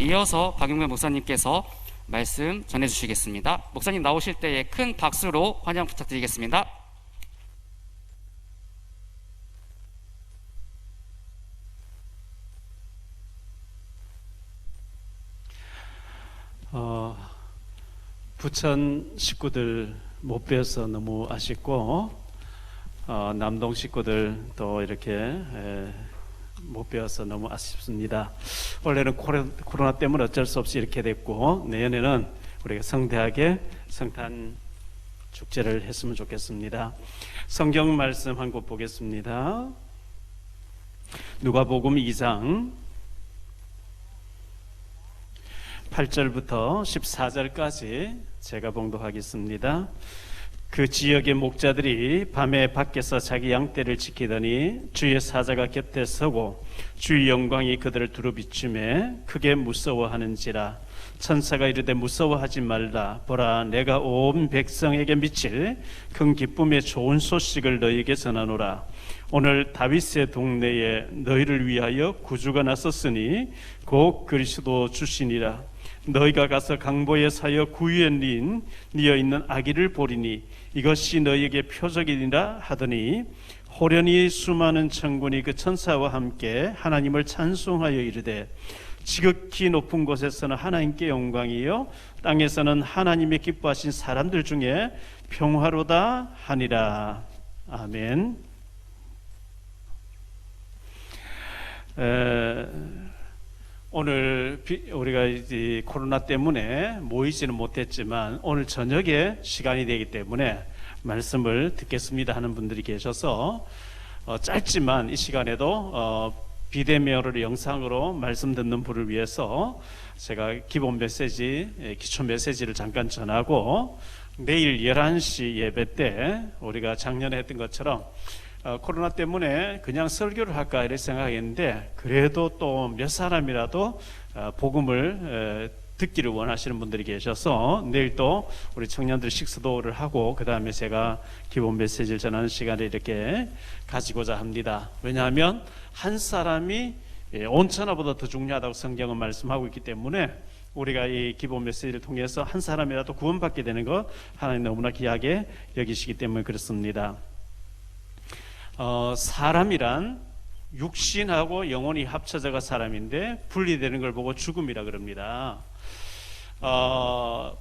이어서 박용배 목사님께서 말씀 전해주시겠습니다. 목사님 나오실 때에 큰 박수로 환영 부탁드리겠습니다. 부천 식구들 못 뵈어서 너무 아쉽고, 남동 식구들 또 이렇게 못 뵈어서 너무 아쉽습니다. 원래는 코로나 때문에 어쩔 수 없이 이렇게 됐고, 내년에는 우리가 성대하게 성탄 축제를 했으면 좋겠습니다. 성경 말씀 한 곳 보겠습니다. 누가복음 2장 8절부터 14절까지 제가 봉독하겠습니다. 그 지역의 목자들이 밤에 밖에서 자기 양떼를 지키더니 주의 사자가 곁에 서고 주의 영광이 그들을 두루 비추매 크게 무서워하는지라. 천사가 이르되 무서워하지 말라. 보라, 내가 온 백성에게 미칠 큰 기쁨의 좋은 소식을 너희에게 전하노라. 오늘 다윗의 동네에 너희를 위하여 구주가 나섰으니 곧 그리스도 주시니라. 너희가 가서 강보에 사여 구유에 뉘어 있는 아기를 보리니 이것이 너희에게 표적이니라 하더니, 호련히 수많은 천군이 그 천사와 함께 하나님을 찬송하여 이르되, 지극히 높은 곳에서는 하나님께 영광이요 땅에서는 하나님의 기뻐하신 사람들 중에 평화로다 하니라. 아멘. 오늘 우리가 이제 코로나 때문에 모이지는 못했지만 오늘 저녁에 시간이 되기 때문에 말씀을 듣겠습니다 하는 분들이 계셔서 짧지만 이 시간에도 비대면으로 영상으로 말씀 듣는 분을 위해서 제가 기본 메시지, 기초 메시지를 잠깐 전하고, 내일 11시 예배 때 우리가 작년에 했던 것처럼 코로나 때문에 그냥 설교를 할까 이렇게 생각했는데, 그래도 또 몇 사람이라도 복음을 듣기를 원하시는 분들이 계셔서 내일 또 우리 청년들 식수도를 하고 그 다음에 제가 기본 메시지를 전하는 시간을 이렇게 가지고자 합니다. 왜냐하면 한 사람이 온 천하보다 더 중요하다고 성경은 말씀하고 있기 때문에 우리가 이 기본 메시지를 통해서 한 사람이라도 구원받게 되는 것 하나님 너무나 귀하게 여기시기 때문에 그렇습니다. 사람이란 육신하고 영혼이 합쳐져가 사람인데 분리되는 걸 보고 죽음이라 그럽니다.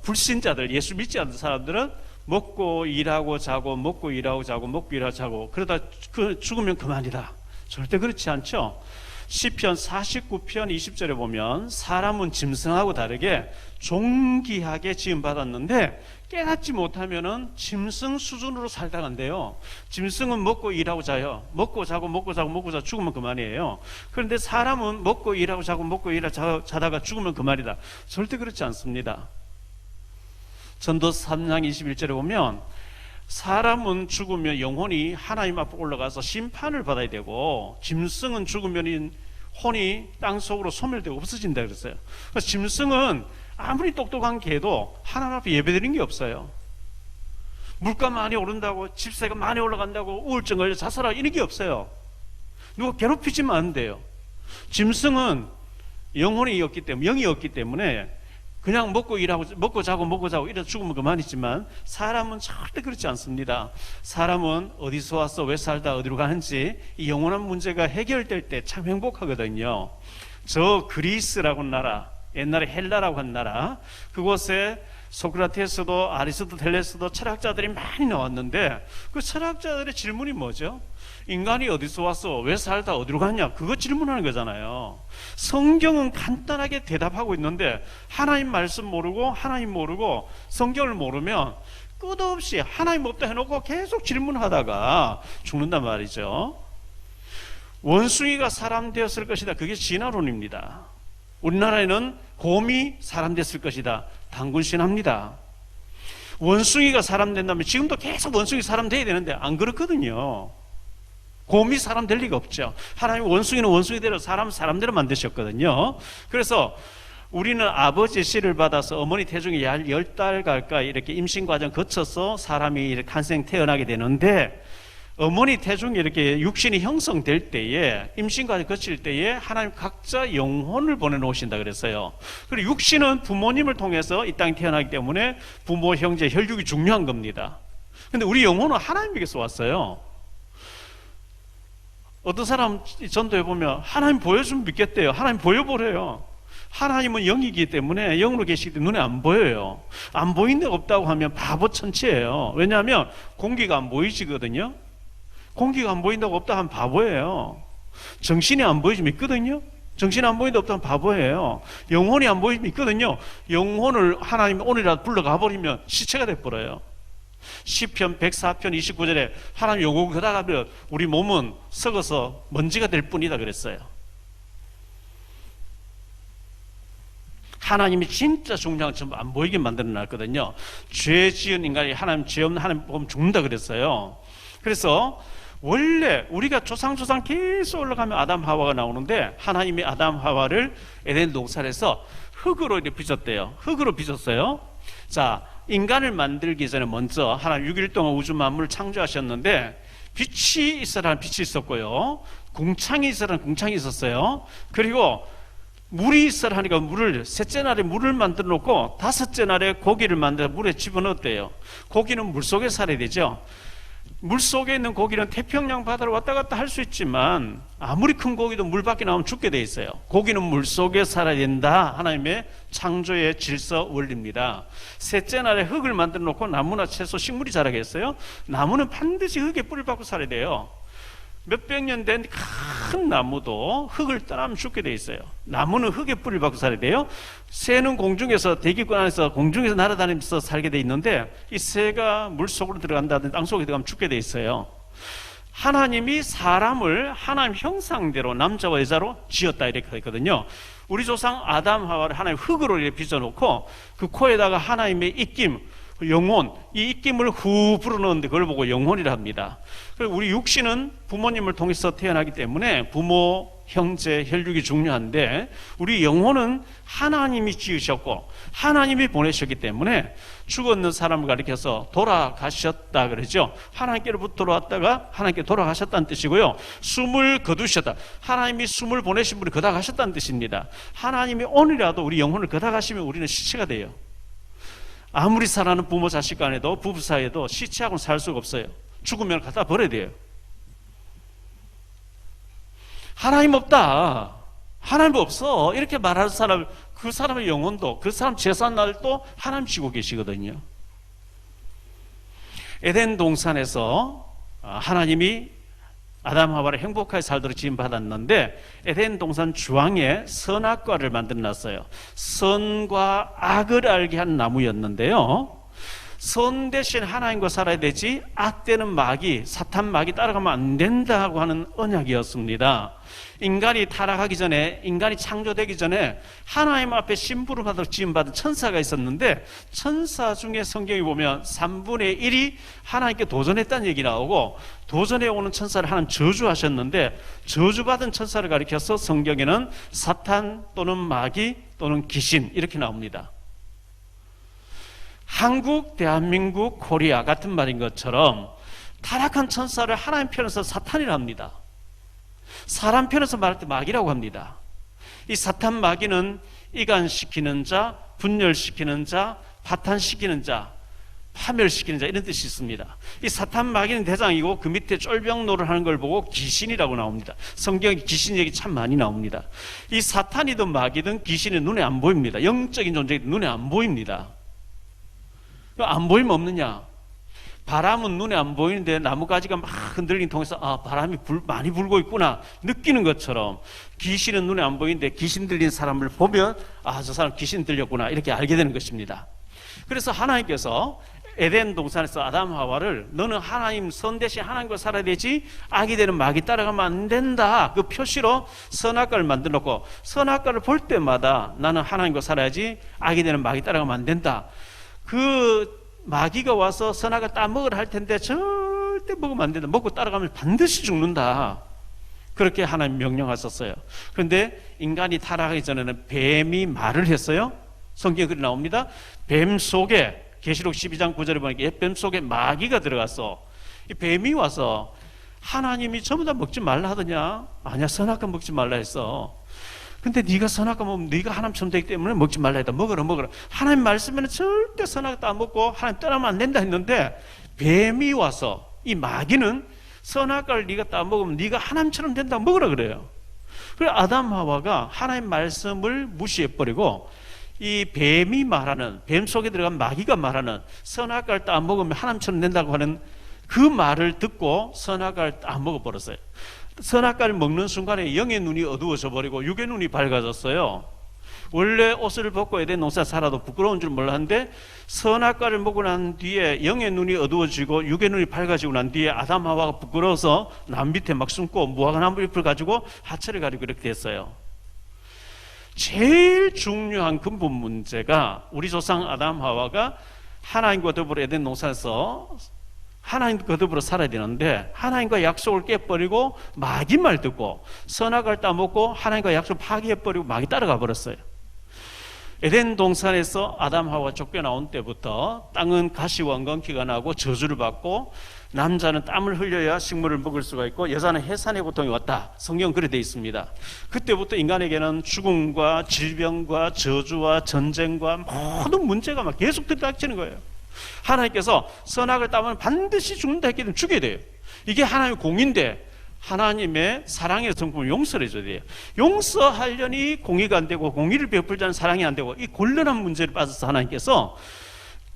불신자들, 예수 믿지 않는 사람들은 먹고 일하고 자고 먹고 일하고 자고 먹고 일하고 자고 그러다 죽으면 그만이다. 절대 그렇지 않죠. 시편 49편 20절에 보면 사람은 짐승하고 다르게 존귀하게 지음받았는데 깨닫지 못하면은 짐승 수준으로 살다간대요. 짐승은 먹고 일하고 자요. 먹고 자고 먹고 자고 먹고 자고 죽으면 그만이에요. 그런데 사람은 먹고 일하고 자고 먹고 일하고 자다가 죽으면 그만이다. 절대 그렇지 않습니다. 전도 3장 21절에 보면 사람은 죽으면 영혼이 하나님 앞에 올라가서 심판을 받아야 되고, 짐승은 죽으면 혼이 땅속으로 소멸되고 없어진다 그랬어요. 그래서 짐승은 아무리 똑똑한 개도 하나님 앞에 예배드리는 게 없어요. 물가 많이 오른다고, 집세가 많이 올라간다고 우울증 걸려 자살하고 이런 게 없어요. 누가 괴롭히지만 안 돼요. 짐승은 영혼이 없기 때문에, 영이 없기 때문에 그냥 먹고 일하고 먹고 자고 이래서 죽으면 그만이지만 사람은 절대 그렇지 않습니다. 사람은 어디서 왔어, 왜 살다 어디로 가는지 이 영원한 문제가 해결될 때 참 행복하거든요. 저 그리스라고 하는 나라, 옛날에 헬라라고 한 나라, 그곳에 소크라테스도 아리스토텔레스도 철학자들이 많이 나왔는데 그 철학자들의 질문이 뭐죠? 인간이 어디서 왔어? 왜 살다 어디로 갔냐? 그거 질문하는 거잖아요. 성경은 간단하게 대답하고 있는데 하나님 말씀 모르고 하나님 모르고 성경을 모르면 끝없이 하나님 없다 해놓고 계속 질문하다가 죽는단 말이죠. 원숭이가 사람 되었을 것이다. 그게 진화론입니다. 우리나라에는 곰이 사람 됐을 것이다. 단군신합니다. 원숭이가 사람 된다면 지금도 계속 원숭이 사람 돼야 되는데 안 그렇거든요. 곰이 사람 될 리가 없죠. 하나님 원숭이는 원숭이대로 사람대로 만드셨거든요. 그래서 우리는 아버지의 씨를 받아서 어머니 태중에 10달 가까이 이렇게 임신 과정 거쳐서 사람이 이렇게 탄생 태어나게 되는데, 어머니 태중에 이렇게 육신이 형성될 때에, 임신까지 거칠 때에 하나님 각자 영혼을 보내놓으신다 그랬어요. 그리고 육신은 부모님을 통해서 이 땅에 태어나기 때문에 부모, 형제, 혈육이 중요한 겁니다. 근데 우리 영혼은 하나님에게서 왔어요. 어떤 사람 전도해 보면 하나님 보여주면 믿겠대요. 하나님 보여보래요. 하나님은 영이기 때문에 영으로 계시기 때문에 눈에 안 보여요. 안 보이는 데가 없다고 하면 바보 천치예요. 왜냐하면 공기가 안 보이지거든요. 공기가 안 보인다고 없다 하면 바보예요. 정신이 안 보이지 믿거든요. 정신이 안 보인다고 없다 하면 바보예요. 영혼이 안 보이지 믿거든요. 영혼을 하나님이 오늘이라도 불러가 버리면 시체가 돼버려요. 시편 104편 29절에 하나님 영혼을 걷어가면 우리 몸은 썩어서 먼지가 될 뿐이다 그랬어요. 하나님이 진짜 중요한 건 전부 안 보이게 만들어 놨거든요. 죄 지은 인간이 하나님 죄 없는 하나님 보면 죽는다 그랬어요. 그래서 원래 우리가 조상 계속 올라가면 아담 하와가 나오는데 하나님이 아담 하와를 에덴 동산에서 흙으로 이렇게 빚었대요. 흙으로 빚었어요. 자, 인간을 만들기 전에 먼저 하나님 6일 동안 우주 만물을 창조하셨는데 빛이 있으라는 빛이 있었고요. 궁창이 있으라는 궁창이 있었어요. 그리고 물이 있으라 하니까 셋째 날에 물을 만들어 놓고 다섯째 날에 고기를 만들어 물에 집어넣었대요. 고기는 물속에 살아야 되죠. 물속에 있는 고기는 태평양 바다로 왔다 갔다 할 수 있지만 아무리 큰 고기도 물 밖에 나오면 죽게 돼 있어요. 고기는 물속에 살아야 된다. 하나님의 창조의 질서 원리입니다. 셋째 날에 흙을 만들어 놓고 나무나 채소, 식물이 자라겠어요? 나무는 반드시 흙에 뿌리를 받고 살아야 돼요. 몇백 년 된 큰 나무도 흙을 떠나면 죽게 돼 있어요. 나무는 흙에 뿌리를 받고 살아야 돼요. 새는 공중에서, 대기권 안에서 공중에서 날아다니면서 살게 돼 있는데 이 새가 물속으로 들어간다든지 땅속에 들어가면 죽게 돼 있어요. 하나님이 사람을 하나님 형상대로 남자와 여자로 지었다 이렇게 했거든요. 우리 조상 아담 하와를 하나님 흙으로 이렇게 빚어놓고 그 코에다가 하나님의 입김, 영혼, 이 입김을 후 불어넣는데 그걸 보고 영혼이라 합니다. 그리고 우리 육신은 부모님을 통해서 태어나기 때문에 부모, 형제, 혈육이 중요한데 우리 영혼은 하나님이 지으셨고 하나님이 보내셨기 때문에 죽었는 사람을 가리켜서 돌아가셨다 그러죠. 하나님께로부터 돌아왔다가 하나님께 돌아가셨다는 뜻이고요. 숨을 거두셨다. 하나님이 숨을 보내신 분이 거다가셨다는 뜻입니다. 하나님이 오늘이라도 우리 영혼을 거다가시면 우리는 시체가 돼요. 아무리 사랑하는 부모 자식 간에도 부부 사이에도 시체하고는 살 수가 없어요. 죽으면 갖다 버려야 돼요. 하나님 없다, 하나님 없어 이렇게 말하는 사람, 그 사람의 영혼도 그 사람 재산날도 하나님 지고 계시거든요. 에덴 동산에서 하나님이 아담 하와를 행복하게 살도록 지음받았는데 에덴 동산 주황에 선악과를 만들어놨어요. 선과 악을 알게 한 나무였는데요, 선 대신 하나님과 살아야 되지 악 되는 마귀, 사탄 마귀 따라가면 안 된다고 하는 언약이었습니다. 인간이 타락하기 전에, 인간이 창조되기 전에 하나님 앞에 심부름 받아 지음받은 천사가 있었는데 천사 중에 성경에 보면 3분의 1이 하나님께 도전했다는 얘기 나오고, 도전해 오는 천사를 하나님 저주하셨는데 저주받은 천사를 가리켜서 성경에는 사탄 또는 마귀 또는 귀신 이렇게 나옵니다. 한국, 대한민국, 코리아 같은 말인 것처럼 타락한 천사를 하나님 편에서 사탄이라 합니다. 사람 편에서 말할 때 마귀라고 합니다. 이 사탄 마귀는 이간시키는 자, 분열시키는 자, 파탄시키는 자, 파멸시키는 자 이런 뜻이 있습니다. 이 사탄 마귀는 대장이고 그 밑에 쫄병노를 하는 걸 보고 귀신이라고 나옵니다. 성경에 귀신 얘기 참 많이 나옵니다. 이 사탄이든 마귀든 귀신이 눈에 안 보입니다. 영적인 존재이든 눈에 안 보입니다. 안 보이면 없느냐? 바람은 눈에 안 보이는데 나뭇가지가 막 흔들리는 통해서 바람이 많이 불고 있구나 느끼는 것처럼 귀신은 눈에 안 보이는데 귀신 들린 사람을 보면 저 사람 귀신 들렸구나 이렇게 알게 되는 것입니다. 그래서 하나님께서 에덴 동산에서 아담 하와를 너는 하나님 선 대신 하나님과 살아야 되지 악이 되는 마귀 따라가면 안 된다, 그 표시로 선악과를 만들어 놓고 선악과를 볼 때마다 나는 하나님과 살아야지 악이 되는 마귀 따라가면 안 된다. 그 마귀가 와서 선악을 따먹으라 할 텐데 절대 먹으면 안 된다, 먹고 따라가면 반드시 죽는다, 그렇게 하나님 명령하셨어요. 그런데 인간이 타락하기 전에는 뱀이 말을 했어요. 성경에 그리 나옵니다. 뱀 속에 계시록 12장 9절에 보니까 뱀 속에 마귀가 들어갔어. 이 뱀이 와서 하나님이 전부 다 먹지 말라 하더냐? 아니야, 선악과 먹지 말라 했어. 근데 네가 선악과 먹으면 네가 하나님처럼 되기 때문에 먹지 말라 했다. 먹어라. 하나님 말씀에는 절대 선악과 안 먹고 하나님 떠나면 안 된다 했는데, 뱀이 와서 이 마귀는 선악과를 네가 따 먹으면 네가 하나님처럼 된다, 먹으라 그래요. 그래서 아담 하와가 하나님 말씀을 무시해버리고 이 뱀이 말하는, 뱀 속에 들어간 마귀가 말하는 선악과를 따 먹으면 하나님처럼 된다고 하는 그 말을 듣고 선악과를 따 먹어버렸어요. 선악과를 먹는 순간에 영의 눈이 어두워져 버리고 육의 눈이 밝아졌어요. 원래 옷을 벗고 에덴 농사 살아도 부끄러운 줄 몰랐는데, 선악과를 먹고 난 뒤에 영의 눈이 어두워지고 육의 눈이 밝아지고 난 뒤에 아담 하와가 부끄러워서 남 밑에 막 숨고 무화과나무 잎을 가지고 하체를 가리고 이렇게 됐어요. 제일 중요한 근본 문제가, 우리 조상 아담 하와가 하나님과 더불어 에덴 농사에서 하나님과 더불어 살아야 되는데, 하나님과 약속을 깨버리고 마귀 말 듣고 선악과를 따먹고 하나님과 약속을 파기해버리고 마귀 따라가 버렸어요. 에덴 동산에서 아담 하와가 쫓겨나온 때부터 땅은 가시와 엉겅퀴가 나고 저주를 받고, 남자는 땀을 흘려야 식물을 먹을 수가 있고 여자는 해산의 고통이 왔다. 성경은 그렇게 되어 있습니다. 그때부터 인간에게는 죽음과 질병과 저주와 전쟁과 모든 문제가 막 계속 들이닥치는 거예요. 하나님께서 선악을 따면 반드시 죽는다 했기 때문에 죽여야 돼요. 이게 하나님의 공인데, 하나님의 사랑의 성품을 용서를 해줘야 돼요. 용서하려니 공의가 안 되고 공의를 베풀자는 사랑이 안 되고, 이 곤란한 문제를 빠져서 하나님께서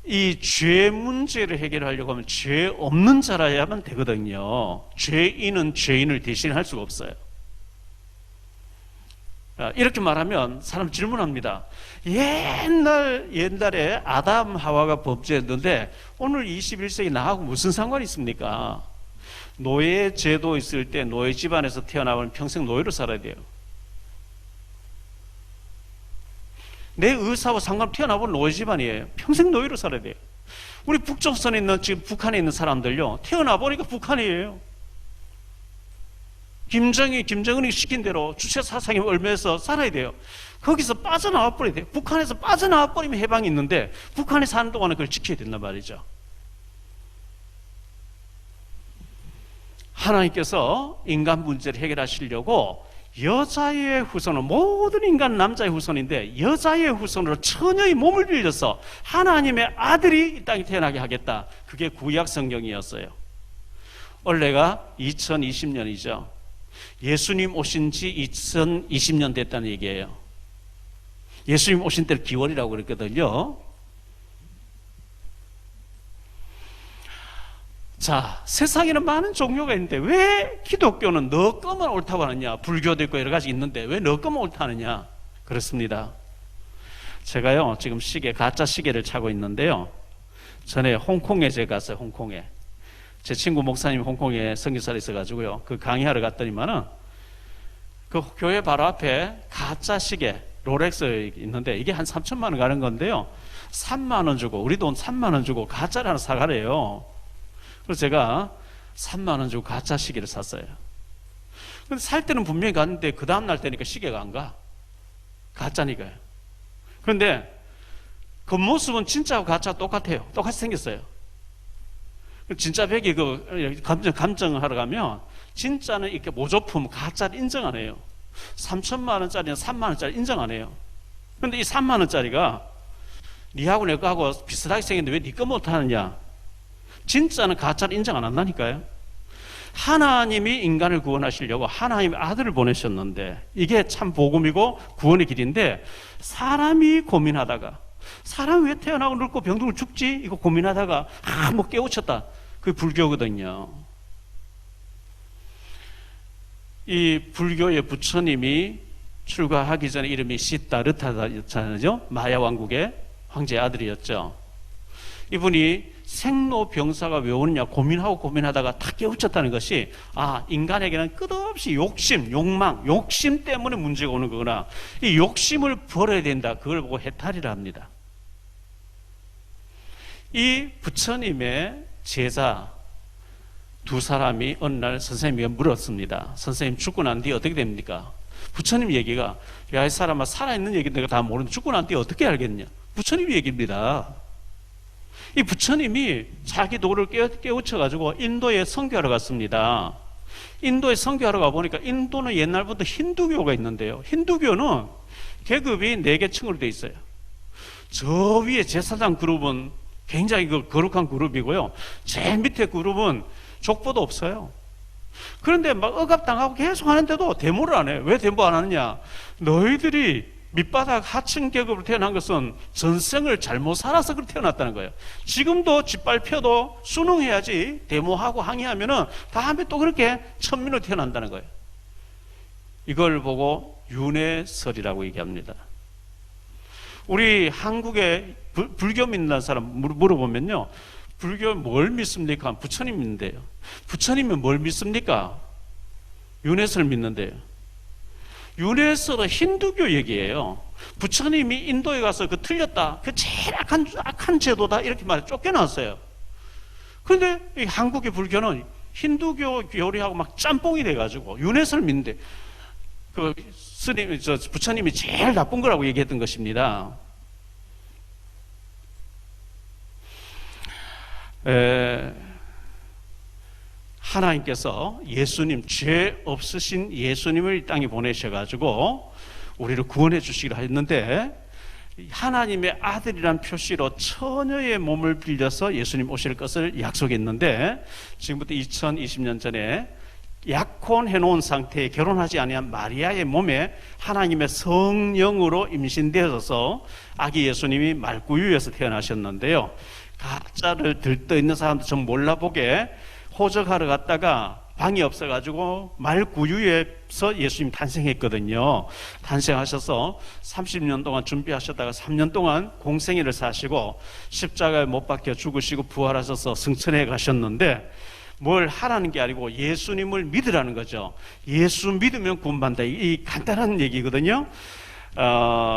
이 죄 문제를 해결하려고 하면 죄 없는 자라야만 되거든요. 죄인은 죄인을 대신할 수가 없어요. 이렇게 말하면 사람 질문합니다. 옛날에 아담 하와가 범죄했는데 오늘 21세기 나하고 무슨 상관이 있습니까? 노예 제도 있을 때 노예 집안에서 태어나면 평생 노예로 살아야 돼요. 내 의사와 상관 태어나본 노예 집안이에요. 평생 노예로 살아야 돼요. 우리 북조선에 있는, 지금 북한에 있는 사람들요, 태어나보니까 북한이에요. 김정은이 시킨 대로 주체 사상에 얽매여서 살아야 돼요. 거기서 빠져나와 버려야 돼요. 북한에서 빠져나와 버리면 해방이 있는데, 북한에 사는 동안에 그걸 지켜야 된단 말이죠. 하나님께서 인간 문제를 해결하시려고 여자의 후손은, 모든 인간 남자의 후손인데 여자의 후손으로 처녀의 몸을 빌려서 하나님의 아들이 이 땅에 태어나게 하겠다. 그게 구약 성경이었어요. 올해가 2020년이죠. 예수님 오신 지 2020년 됐다는 얘기예요. 예수님 오신 때를 기월이라고 그랬거든요. 자, 세상에는 많은 종교가 있는데 왜 기독교는 너 거만 옳다고 하느냐? 불교도 있고 여러 가지 있는데 왜 너 거만 옳다느냐? 그렇습니다. 제가요, 지금 가짜 시계를 차고 있는데요. 전에 홍콩에 제가 갔어요. 홍콩에. 제 친구 목사님이 홍콩에 선교사로 있어가지고요, 그 강의하러 갔더니만은 그 교회 바로 앞에 가짜 시계 롤렉스 있는데, 이게 한 3천만 원 가는 건데요, 3만 원 주고, 우리 돈 3만 원 주고 가짜를 하나 사가래요. 그래서 제가 3만 원 주고 가짜 시계를 샀어요. 근데 살 때는 분명히 갔는데 그 다음날 되니까 시계가 안 가. 가짜니까요. 그런데 겉모습은 진짜하고 가짜 똑같아요. 똑같이 생겼어요. 진짜 벽이 감정하러 가면 진짜는 이렇게 모조품, 가짜를 인정 안 해요. 3천만 원짜리는 3만 원짜리 인정 안 해요. 그런데 이 3만 원짜리가 니하고 내 거하고 비슷하게 생겼는데 왜 니 거 못하느냐? 진짜는 가짜를 인정 안 한다니까요. 하나님이 인간을 구원하시려고 하나님의 아들을 보내셨는데, 이게 참 복음이고 구원의 길인데, 사람이 고민하다가, 사람 왜 태어나고 늙고 병들고 죽지? 이거 고민하다가 뭐 깨우쳤다. 그게 불교거든요. 이 불교의 부처님이 출가하기 전에 이름이 시다르타였잖아요. 마야 왕국의 황제의 아들이었죠. 이분이 생로병사가 왜 오느냐 고민하다가 다 깨우쳤다는 것이, 인간에게는 끝없이 욕심, 욕망, 욕심 때문에 문제가 오는 거구나. 이 욕심을 버려야 된다. 그걸 보고 해탈이라 합니다. 이 부처님의 제자 두 사람이 어느 날 선생님에게 물었습니다. 선생님, 죽고 난 뒤에 어떻게 됩니까? 부처님 얘기가, 야, 이 사람아, 살아있는 얘기 내가 다 모르는데 죽고 난 뒤에 어떻게 알겠냐? 부처님 얘기입니다. 이 부처님이 자기 도를 깨우쳐가지고 인도에 선교하러 갔습니다. 인도에 선교하러 가보니까 인도는 옛날부터 힌두교가 있는데요. 힌두교는 계급이 4개 층으로 되어 있어요. 저 위에 제사장 그룹은 굉장히 거룩한 그룹이고요. 제일 밑에 그룹은 족보도 없어요. 그런데 막 억압당하고 계속 하는데도 데모를 안 해요. 왜 데모 안 하느냐? 너희들이 밑바닥 하층 계급으로 태어난 것은 전생을 잘못 살아서 그렇게 태어났다는 거예요. 지금도 짓밟혀도 순응해야지 데모하고 항의하면은 다음에 또 그렇게 천민으로 태어난다는 거예요. 이걸 보고 윤회설이라고 얘기합니다. 우리 한국에 불교 믿는 사람 물어보면요, 불교 뭘 믿습니까? 부처님 믿는데요. 부처님은 뭘 믿습니까? 윤회설 믿는데요. 윤회설은 힌두교 얘기예요. 부처님이 인도에 가서 그 틀렸다, 그 제일 악한 제도다 이렇게 말해 쫓겨났어요. 그런데 이 한국의 불교는 힌두교 교리하고 막 짬뽕이 돼가지고 윤회설 믿는데, 그 스님, 부처님이 제일 나쁜 거라고 얘기했던 것입니다. 하나님께서 예수님, 죄 없으신 예수님을 이 땅에 보내셔가지고 우리를 구원해 주시기로 했는데, 하나님의 아들이란 표시로 처녀의 몸을 빌려서 예수님 오실 것을 약속했는데, 지금부터 2020년 전에 약혼해 놓은 상태에 결혼하지 아니한 마리아의 몸에 하나님의 성령으로 임신되어서 아기 예수님이 말구유에서 태어나셨는데요. 가짜를 들떠 있는 사람도 좀 몰라보게 호적하러 갔다가 방이 없어가지고 말구유에서 예수님 탄생했거든요. 탄생하셔서 30년 동안 준비하셨다가 3년 동안 공생애를 사시고 십자가에 못 박혀 죽으시고 부활하셔서 승천해 가셨는데, 뭘 하라는 게 아니고 예수님을 믿으라는 거죠. 예수 믿으면 구원받는다. 이 간단한 얘기거든요.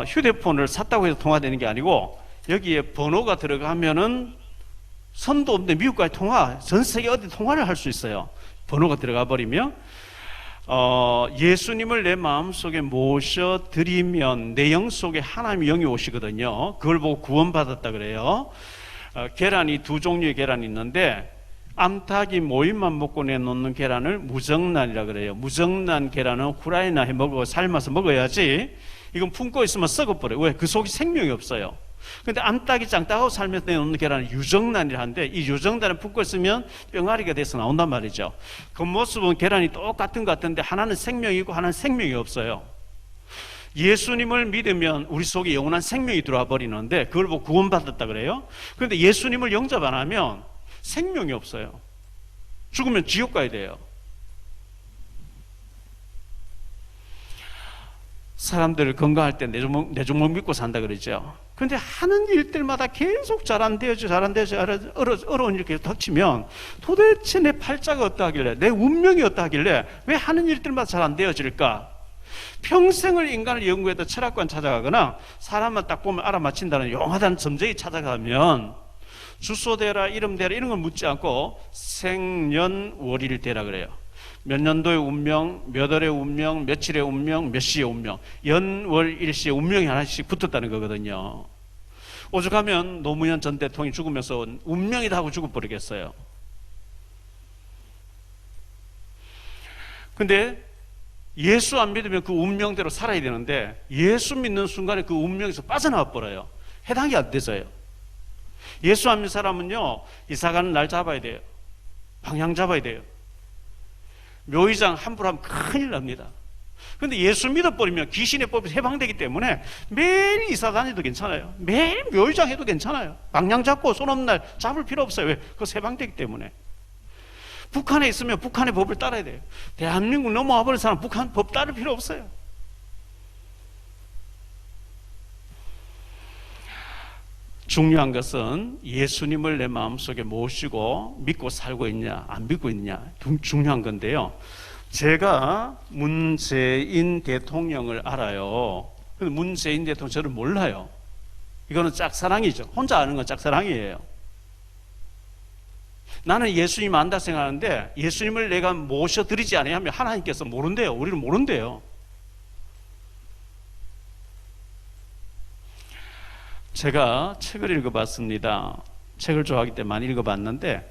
휴대폰을 샀다고 해서 통화되는 게 아니고, 여기에 번호가 들어가면은 선도 없는데 미국까지 통화, 전 세계 어디 통화를 할 수 있어요. 번호가 들어가 버리면 예수님을 내 마음속에 모셔드리면 내 영 속에 하나님의 영이 오시거든요. 그걸 보고 구원받았다 그래요. 계란이 2종류의 계란이 있는데, 암탉이 모임만 먹고 내놓는 계란을 무정란이라 그래요. 무정란 계란은 후라이나 해 먹어 삶아서 먹어야지. 이건 품고 있으면 썩어버려요. 왜? 그 속에 생명이 없어요. 근데 암탉이 짱따하고 살면서 내놓는 계란은 유정란이라 하는데, 이 유정란을 품고 있으면 병아리가 돼서 나온단 말이죠. 겉모습은 계란이 똑같은 것 같은데 하나는 생명이 있고 하나는 생명이 없어요. 예수님을 믿으면 우리 속에 영원한 생명이 들어와 버리는데, 그걸 보고 구원받았다 그래요. 그런데 예수님을 영접 안 하면 생명이 없어요. 죽으면 지옥 가야 돼요. 사람들 건강할 때 내 종목 믿고 산다 그러죠. 그런데 하는 일들마다 계속 잘 안 되어져 어려운 일 계속 닥치면 도대체 내 팔자가 어떠하길래, 내 운명이 어떠하길래 왜 하는 일들마다 잘 안 되어질까? 평생을 인간을 연구해도 철학관 찾아가거나 사람만 딱 보면 알아맞힌다는 용하다는 점쟁이 찾아가면 주소 대라, 이름 대라 이런 걸 묻지 않고 생년월일 대라 그래요. 몇 년도의 운명, 몇 월의 운명, 며칠의 운명, 몇 시의 운명, 연월 일시의 운명이 하나씩 붙었다는 거거든요. 오죽하면 노무현 전 대통령이 죽으면서 운명이다 하고 죽어버리겠어요. 근데 예수 안 믿으면 그 운명대로 살아야 되는데, 예수 믿는 순간에 그 운명에서 빠져나와 버려요. 해당이 안 돼서요. 예수 안 믿는 사람은요, 이사 가는 날 잡아야 돼요. 방향 잡아야 돼요. 묘의장 함부로 하면 큰일 납니다. 그런데 예수 믿어버리면 귀신의 법이 해방되기 때문에 매일 이사 다녀도 괜찮아요. 매일 묘의장 해도 괜찮아요. 방향 잡고 손 없는 날 잡을 필요 없어요. 왜? 그거 해방되기 때문에. 북한에 있으면 북한의 법을 따라야 돼요. 대한민국 넘어와 버린 사람 북한 법 따를 필요 없어요. 중요한 것은 예수님을 내 마음속에 모시고 믿고 살고 있냐 안 믿고 있냐 중요한 건데요. 제가 문재인 대통령을 알아요. 근데 문재인 대통령 저를 몰라요. 이거는 짝사랑이죠. 혼자 아는 건 짝사랑이에요. 나는 예수님 안다 생각하는데, 예수님을 내가 모셔드리지 않으면 하나님께서 모른대요. 우리를 모른대요. 제가 책을 읽어봤습니다. 책을 좋아하기 때문에 많이 읽어봤는데,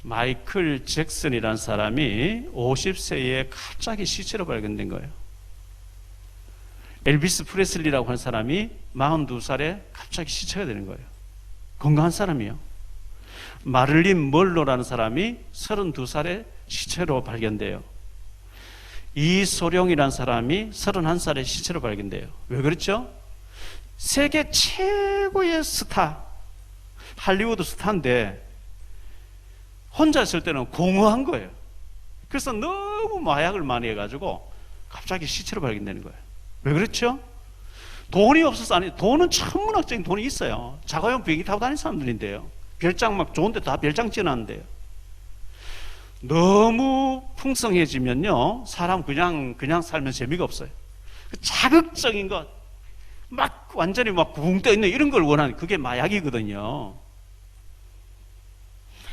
마이클 잭슨이라는 사람이 50세에 갑자기 시체로 발견된 거예요. 엘비스 프레슬리라고 하는 사람이 42살에 갑자기 시체가 되는 거예요. 건강한 사람이요. 마를린 멀로라는 사람이 32살에 시체로 발견돼요. 이소룡이라는 사람이 31살에 시체로 발견돼요. 왜 그렇죠? 세계 최고의 스타, 할리우드 스타인데 혼자 있을 때는 공허한 거예요. 그래서 너무 마약을 많이 해가지고 갑자기 시체로 발견되는 거예요. 왜 그렇죠? 돈이 없어서 아니, 돈은 천문학적인 돈이 있어요. 자가용 비행기 타고 다니는 사람들인데요. 별장 막 좋은데 다 별장 지어놨는데요. 너무 풍성해지면요, 사람 그냥 살면 재미가 없어요. 자극적인 것, 막 완전히 막 붕 떠 있는 이런 걸 원하는, 그게 마약이거든요.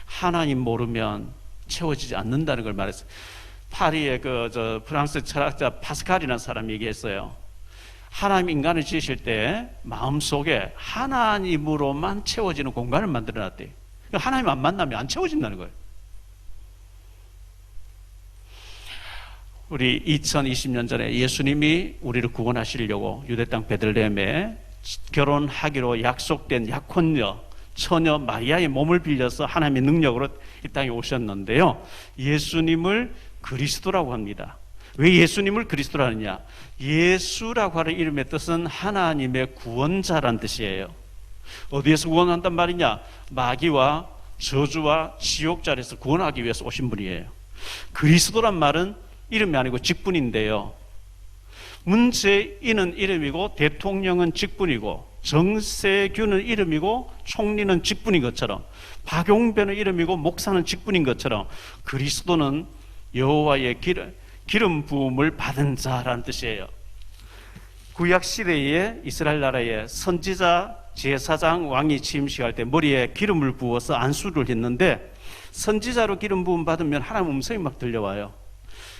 하나님 모르면 채워지지 않는다는 걸 말했어요. 파리의 프랑스 철학자 파스칼이라는 사람이 얘기했어요. 하나님 인간을 지으실 때 마음속에 하나님으로만 채워지는 공간을 만들어 놨대요. 하나님 안 만나면 안 채워진다는 거예요. 우리 2020년 전에 예수님이 우리를 구원하시려고 유대 땅 베들레헴에 결혼하기로 약속된 약혼녀 처녀 마리아의 몸을 빌려서 하나님의 능력으로 이 땅에 오셨는데요, 예수님을 그리스도라고 합니다. 왜 예수님을 그리스도라 하느냐? 예수라고 하는 이름의 뜻은 하나님의 구원자란 뜻이에요. 어디에서 구원한단 말이냐? 마귀와 저주와 지옥자리에서 구원하기 위해서 오신 분이에요. 그리스도란 말은 이름이 아니고 직분인데요, 문재인은 이름이고 대통령은 직분이고 정세균은 이름이고 총리는 직분인 것처럼, 박용배는 이름이고 목사는 직분인 것처럼 그리스도는 여호와의 기름 부음을 받은 자라는 뜻이에요. 구약 시대에 이스라엘 나라에 선지자, 제사장, 왕이 취임식할 때 머리에 기름을 부어서 안수를 했는데, 선지자로 기름 부음 받으면 하나님 음성이 막 들려와요.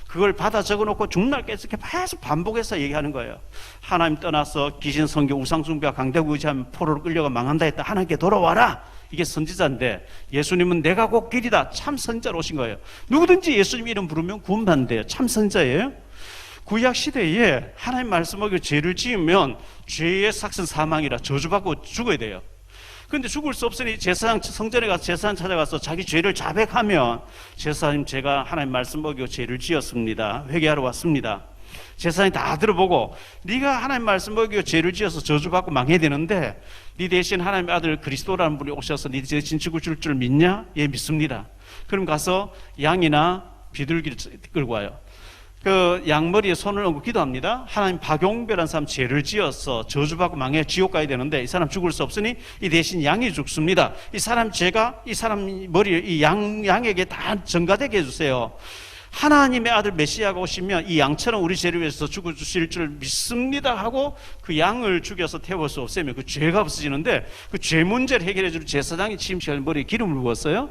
그걸 받아 적어놓고 죽날 깨서 계속 반복해서 얘기하는 거예요. 하나님 떠나서 귀신 선교 우상 숭배와 강대국 의지하면 포로로 끌려가 망한다 했다. 하나님께 돌아와라. 이게 선지자인데, 예수님은 내가 곧 길이다. 참 선지자로 오신 거예요. 누구든지 예수님 이름 부르면 구원받는데요. 참 선지자예요. 구약 시대에 하나님 말씀하고 죄를 지으면 죄의 삭은 사망이라 저주받고 죽어야 돼요. 그런데 죽을 수 없으니 제사장 성전에 가서 제사장 찾아가서 자기 죄를 자백하면, 제사장님 제가 하나님 말씀 어기고 죄를 지었습니다. 회개하러 왔습니다. 제사장이 다 들어보고, 네가 하나님 말씀 어기고 죄를 지어서 저주받고 망해야 되는데 네 대신 하나님의 아들 그리스도라는 분이 오셔서 네 대신 죽을 줄 믿냐? 예, 믿습니다. 그럼 가서 양이나 비둘기를 끌고 와요. 그 양머리에 손을 얹고 기도합니다. 하나님, 박용배라는 사람 죄를 지어서 저주받고 망해 지옥 가야 되는데 이 사람 죽을 수 없으니 이 대신 양이 죽습니다. 이 사람 죄가 이 사람 머리를 이 양에게 다 전가되게 해주세요. 하나님의 아들 메시아가 오시면 이 양처럼 우리 죄를 위해서 죽어주실 줄 믿습니다 하고 그 양을 죽여서 태울 수 없으면 그 죄가 없어지는데, 그 죄 문제를 해결해 줄 제사장이 취임식할 머리에 기름을 부었어요.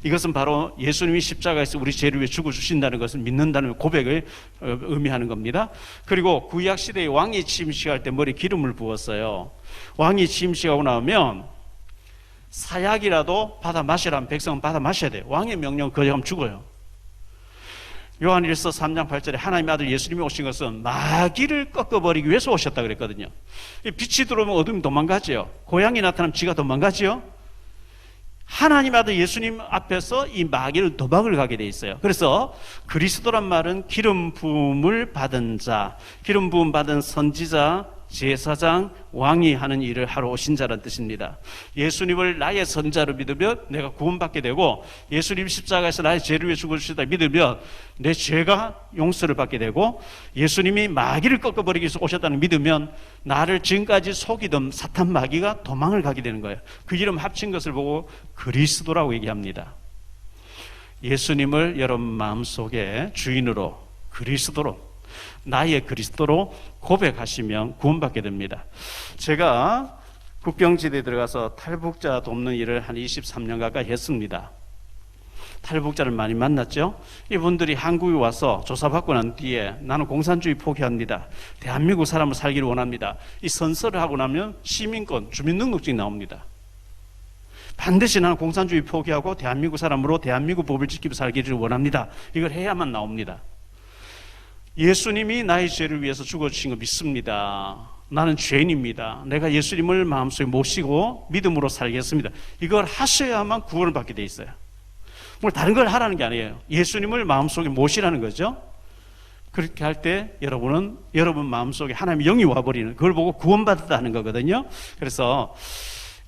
이것은 바로 예수님이 십자가에서 우리 죄를 위해 죽어주신다는 것을 믿는다는 고백을 의미하는 겁니다. 그리고 구약시대의 왕이 취임식할 때 머리에 기름을 부었어요. 왕이 취임식하고 나오면 사약이라도 받아 마시라면 백성은 받아 마셔야 돼요. 왕의 명령 거절하면 죽어요. 요한일서 3장 8절에 하나님의 아들 예수님이 오신 것은 마귀를 꺾어버리기 위해서 오셨다 그랬거든요. 빛이 들어오면 어둠이 도망가지요. 고향이 나타나면 쥐가 도망가지요. 하나님의 아들 예수님 앞에서 이 마귀를 도망을 가게 돼 있어요. 그래서 그리스도란 말은 기름 부음을 받은 자, 기름 부음 받은 선지자, 제사장, 왕이 하는 일을 하러 오신 자라는 뜻입니다. 예수님을 나의 선자로 믿으면 내가 구원받게 되고, 예수님 십자가에서 나의 죄를 위해 죽으시다 믿으면 내 죄가 용서를 받게 되고, 예수님이 마귀를 꺾어버리기 위해서 오셨다는 믿으면 나를 지금까지 속이던 사탄 마귀가 도망을 가게 되는 거예요. 그 이름 합친 것을 보고 그리스도라고 얘기합니다. 예수님을 여러분 마음속에 주인으로, 그리스도로, 나의 그리스도로 고백하시면 구원받게 됩니다. 제가 국경지대에 들어가서 탈북자 돕는 일을 한 23년 가까이 했습니다. 탈북자를 많이 만났죠. 이분들이 한국에 와서 조사받고 난 뒤에 나는 공산주의 포기합니다. 대한민국 사람을 살기를 원합니다. 이 선서를 하고 나면 시민권, 주민등록증이 나옵니다. 반드시 나는 공산주의 포기하고 대한민국 사람으로 대한민국 법을 지키며 살기를 원합니다. 이걸 해야만 나옵니다. 예수님이 나의 죄를 위해서 죽어주신 거 믿습니다. 나는 죄인입니다. 내가 예수님을 마음속에 모시고 믿음으로 살겠습니다. 이걸 하셔야만 구원을 받게 돼 있어요. 뭘 다른 걸 하라는 게 아니에요. 예수님을 마음속에 모시라는 거죠. 그렇게 할 때 여러분은 여러분 마음속에 하나님의 영이 와버리는, 그걸 보고 구원받았다는 거거든요. 그래서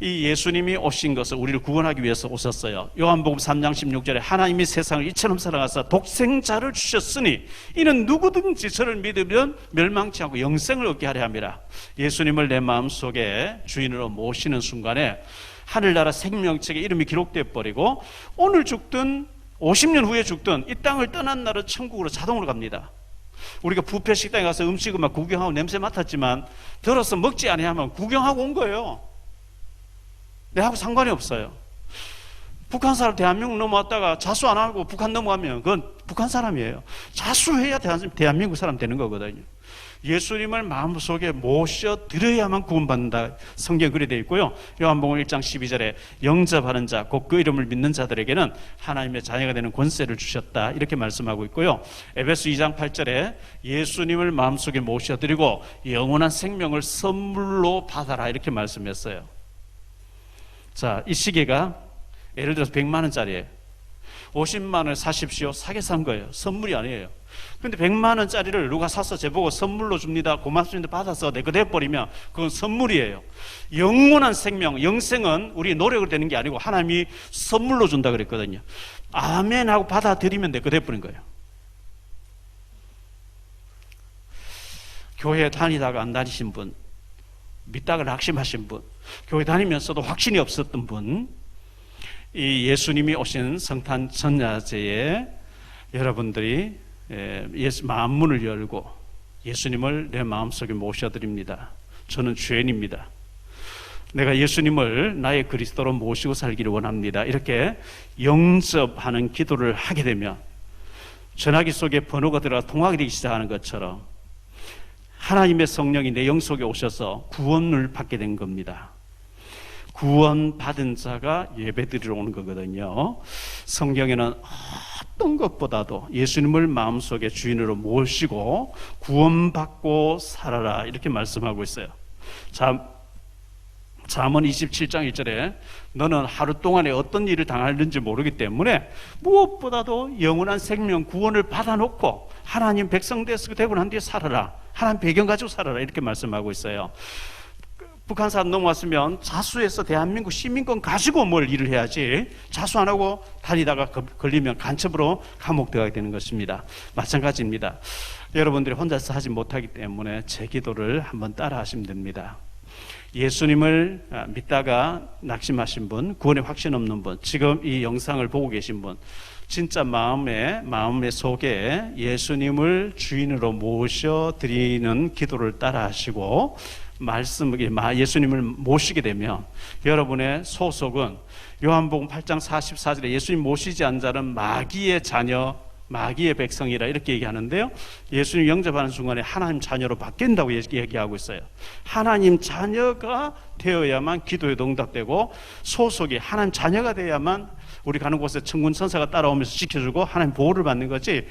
이 예수님이 오신 것을 우리를 구원하기 위해서 오셨어요. 요한복음 3장 16절에 하나님이 세상을 이처럼 사랑하사 독생자를 주셨으니 이는 누구든지 저를 믿으면 멸망치 않고 영생을 얻게 하려 함이라. 예수님을 내 마음속에 주인으로 모시는 순간에 하늘나라 생명책에 이름이 기록되어 버리고 오늘 죽든 50년 후에 죽든 이 땅을 떠난 날은 천국으로 자동으로 갑니다. 우리가 뷔페 식당에 가서 음식을 막 구경하고 냄새 맡았지만 들어서 먹지 아니하면 구경하고 온 거예요. 내하고 상관이 없어요. 북한 사람 대한민국 넘어왔다가 자수 안 하고 북한 넘어가면 그건 북한 사람이에요. 자수해야 대한민국 사람 되는 거거든요. 예수님을 마음속에 모셔드려야만 구원받는다. 성경에 그리 되어 있고요. 요한복음 1장 12절에 영접하는 자, 곧 그 이름을 믿는 자들에게는 하나님의 자녀가 되는 권세를 주셨다. 이렇게 말씀하고 있고요. 에베소 2장 8절에 예수님을 마음속에 모셔드리고 영원한 생명을 선물로 받아라. 이렇게 말씀했어요. 자, 이 시계가 예를 들어서 100만 원짜리예요. 50만 원을 사십시오. 사게 산 거예요. 선물이 아니에요. 근데 100만 원짜리를 누가 사서 제보고 선물로 줍니다. 고맙습니다. 받아서 내 거 돼버리면 그건 선물이에요. 영원한 생명, 영생은 우리 노력으로 되는 게 아니고 하나님이 선물로 준다 그랬거든요. 아멘 하고 받아들이면 내 거 돼버린 거예요. 교회 다니다가 안 다니신 분, 믿다가 낙심하신 분, 교회 다니면서도 확신이 없었던 분, 이 예수님이 오신 성탄 전야제에 여러분들이 마음문을 열고 예수님을 내 마음속에 모셔드립니다. 저는 죄인입니다. 내가 예수님을 나의 그리스도로 모시고 살기를 원합니다. 이렇게 영접하는 기도를 하게 되면 전화기 속에 번호가 들어가 통화가 되기 시작하는 것처럼 하나님의 성령이 내 영 속에 오셔서 구원을 받게 된 겁니다. 구원받은 자가 예배드리러 오는 거거든요. 성경에는 어떤 것보다도 예수님을 마음속에 주인으로 모시고 구원받고 살아라 이렇게 말씀하고 있어요. 잠언 27장 1절에 너는 하루 동안에 어떤 일을 당할는지 모르기 때문에 무엇보다도 영원한 생명 구원을 받아놓고 하나님 백성 되고 난 뒤에 살아라. 하나님 배경 가지고 살아라 이렇게 말씀하고 있어요. 북한 사람 넘어왔으면 자수해서 대한민국 시민권 가지고 뭘 일을 해야지 자수 안 하고 다니다가 걸리면 간첩으로 감옥 들어가게 되는 것입니다. 마찬가지입니다. 여러분들이 혼자서 하지 못하기 때문에 제 기도를 한번 따라 하시면 됩니다. 예수님을 믿다가 낙심하신 분, 구원에 확신 없는 분, 지금 이 영상을 보고 계신 분, 진짜 마음의 속에 예수님을 주인으로 모셔드리는 기도를 따라 하시고 예수님을 모시게 되면 여러분의 소속은 요한복음 8장 44절에 예수님 모시지 않은 자는 마귀의 자녀, 마귀의 백성이라 이렇게 얘기하는데요. 예수님 영접하는 순간에 하나님 자녀로 바뀐다고 얘기하고 있어요. 하나님 자녀가 되어야만 기도에도 응답되고 소속이 하나님 자녀가 되어야만 우리 가는 곳에 천군 천사가 따라오면서 지켜주고 하나님 보호를 받는 거지,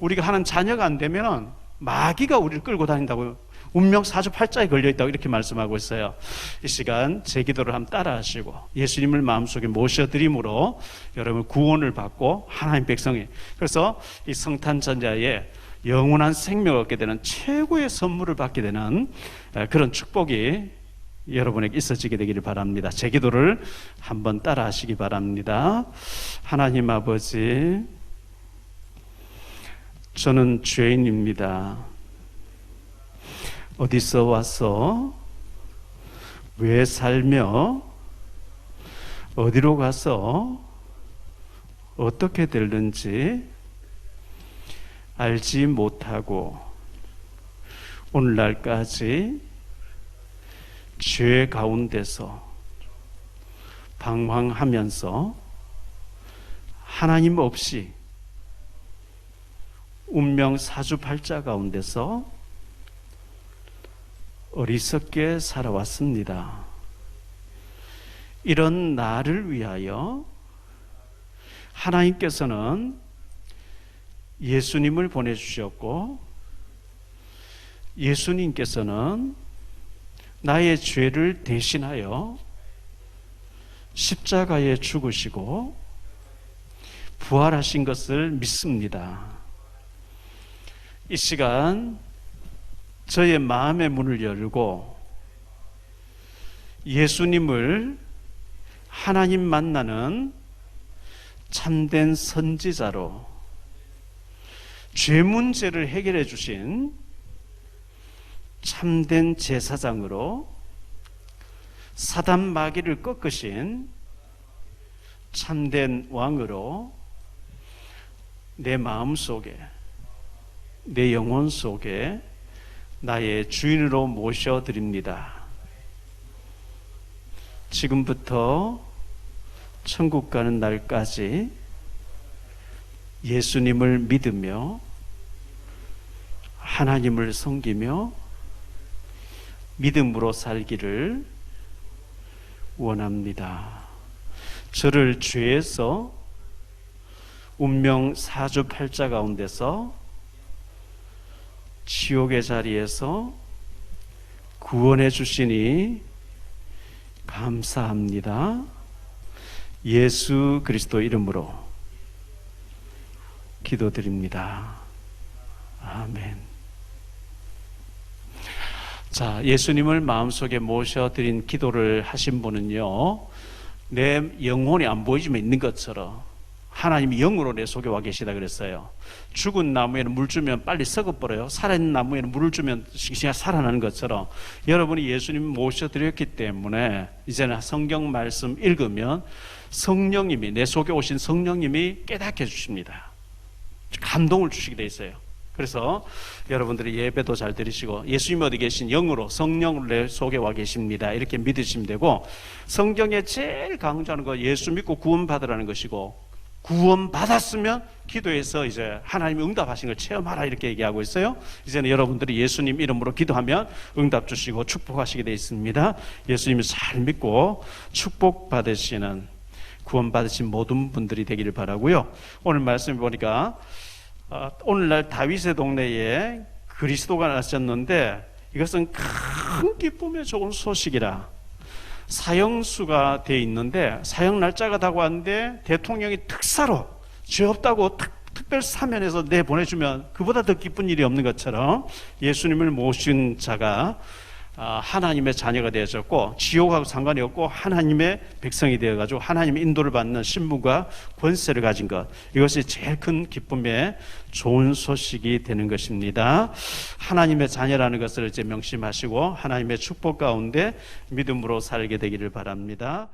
우리가 하나님 자녀가 안 되면은 마귀가 우리를 끌고 다닌다고 운명 사주팔자에 걸려있다고 이렇게 말씀하고 있어요. 이 시간 제 기도를 한번 따라 하시고 예수님을 마음속에 모셔드림으로 여러분 구원을 받고 하나님 백성이, 그래서 이 성탄전야에 영원한 생명을 얻게 되는 최고의 선물을 받게 되는 그런 축복이 여러분에게 있어지게 되기를 바랍니다. 제 기도를 한번 따라 하시기 바랍니다. 하나님 아버지, 저는 죄인입니다. 어디서 와서 왜 살며 어디로 가서 어떻게 될는지 알지 못하고 오늘날까지 죄 가운데서 방황하면서 하나님 없이 운명 사주팔자 가운데서 어리석게 살아왔습니다. 이런 나를 위하여 하나님께서는 예수님을 보내주셨고, 예수님께서는 나의 죄를 대신하여 십자가에 죽으시고 부활하신 것을 믿습니다. 이 시간 저의 마음의 문을 열고 예수님을 하나님 만나는 참된 선지자로, 죄 문제를 해결해 주신 참된 제사장으로, 사단 마귀를 꺾으신 참된 왕으로 내 마음 속에, 내 영혼 속에 나의 주인으로 모셔드립니다. 지금부터 천국 가는 날까지 예수님을 믿으며 하나님을 섬기며 믿음으로 살기를 원합니다. 저를 죄에서 운명 사주팔자 가운데서 지옥의 자리에서 구원해 주시니 감사합니다. 예수 그리스도 이름으로 기도드립니다. 아멘. 자, 예수님을 마음속에 모셔드린 기도를 하신 분은요, 내 영혼이 안 보이지만 있는 것처럼 하나님이 영으로 내 속에 와 계시다 그랬어요. 죽은 나무에는 물 주면 빨리 썩어버려요. 살아있는 나무에는 물을 주면 싱싱하게 살아나는 것처럼 여러분이 예수님 모셔드렸기 때문에 이제는 성경 말씀 읽으면 성령님이, 내 속에 오신 성령님이 깨닫게 해주십니다. 감동을 주시게 돼 있어요. 그래서 여러분들이 예배도 잘 드리시고 예수님이 어디 계신 영으로, 성령으로 내 속에 와 계십니다, 이렇게 믿으시면 되고, 성경에 제일 강조하는 거 예수 믿고 구원받으라는 것이고, 구원받았으면 기도해서 이제 하나님이 응답하신 걸 체험하라, 이렇게 얘기하고 있어요. 이제는 여러분들이 예수님 이름으로 기도하면 응답 주시고 축복하시게 되어 있습니다. 예수님을 잘 믿고 축복받으시는, 구원받으신 모든 분들이 되기를 바라고요. 오늘 말씀 보니까 오늘날 다윗의 동네에 그리스도가 나셨는데 이것은 큰 기쁨의 좋은 소식이라 사형수가 돼 있는데 사형 날짜가 다가왔는데 대통령이 특사로 죄 없다고 특별 사면에서 내보내주면 그보다 더 기쁜 일이 없는 것처럼 예수님을 모신 자가 하나님의 자녀가 되어졌고, 지옥하고 상관이 없고 하나님의 백성이 되어가지고 하나님의 인도를 받는 신분과 권세를 가진 것, 이것이 제일 큰 기쁨의 좋은 소식이 되는 것입니다. 하나님의 자녀라는 것을 이제 명심하시고 하나님의 축복 가운데 믿음으로 살게 되기를 바랍니다.